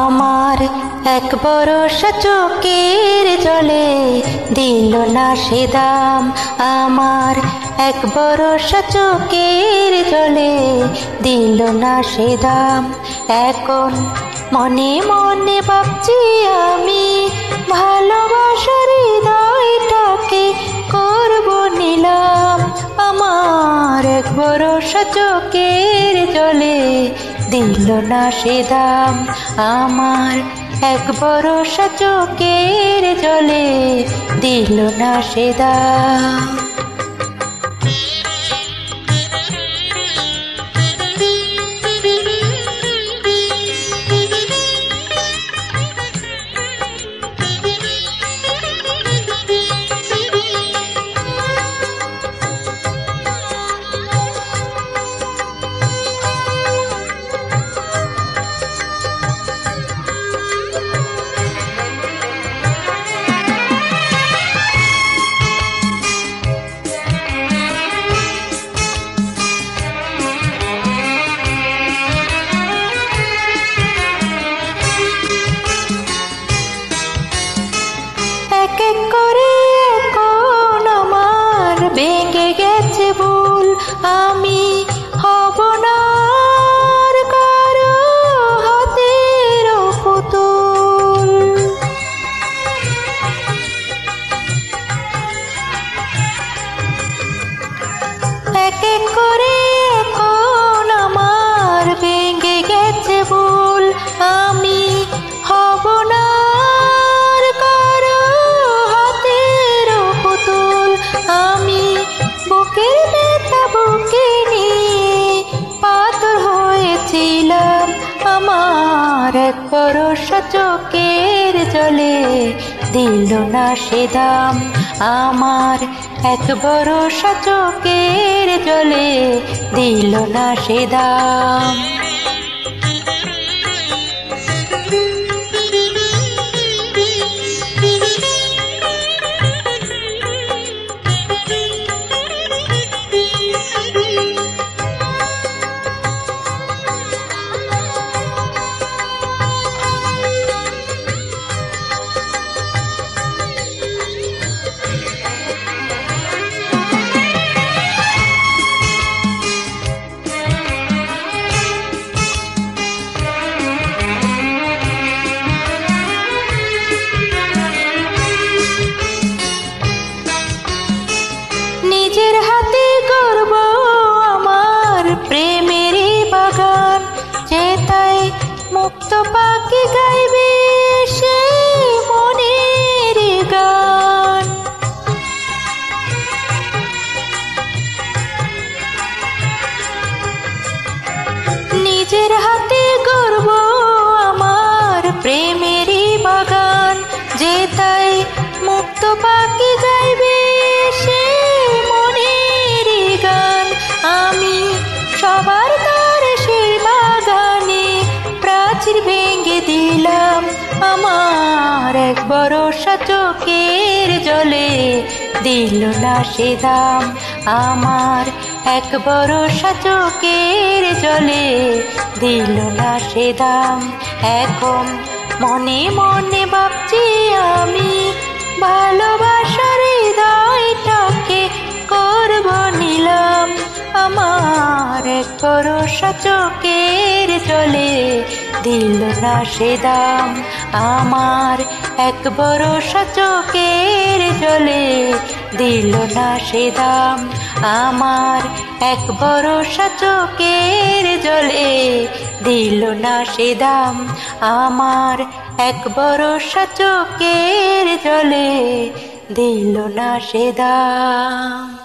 আমার এক বরষা চোখের জলে দিল না সে দাম। আমার এক বরষা চোখের জলে দিল না সে দাম। এখন মনে মনে ভাবছি আমি ভালোবাসার হৃদয়টাকে করব নিলাম। আমার এক বরষা চোখের জলে দিল না সে দাম। আমার এক বরষা চোখের জলে দিল না সে দাম। ভেঙে গেছে ভুল, আমি হব না আর কারো হাতের পুতুল। এক এক করে এখন আমার ভেঙে গেছে ভুল, আমি হব না আর কারো হাতের পুতুল। আমি বুকের ব্যথা বুকে নিয়ে পাথর হয়েছিলাম। আমার এক বরষা চোখের জলে দিল না সে দাম। আমার এক বরষা চোখের জলে দিল না সে দাম। নিজের হাতে গড়ব আমার প্রেমের বাগান, যে তাই মুক্ত পাখি গাইবে সে মনের গান। নিজের হাতে গড়ব আমার প্রেমের বাগান, যে তাই মুক্ত পাখি গাইবে সে মনের গান। আমি সবার দ্বারে সেই বাগানে প্রাচীর ভেঙে দিলাম। আমার এক বরষা চোখের জলে দিল না সে দাম। আমার এক বরষা চোখের জলে দিল না সে দাম। এখন মনে মনে ভাবছি আমি ভালোবাসার হৃদয়টাকে করব নিলাম। আমার এক বরষা চোখের জলে দিল না সে দাম। আমার এক বরষা চোখের জলে দিল না সে দাম। আমার এক বরষা চোখের জলে দিল না সে দাম। আমার এক বরষা চোখের জলে দিল না সে দাম।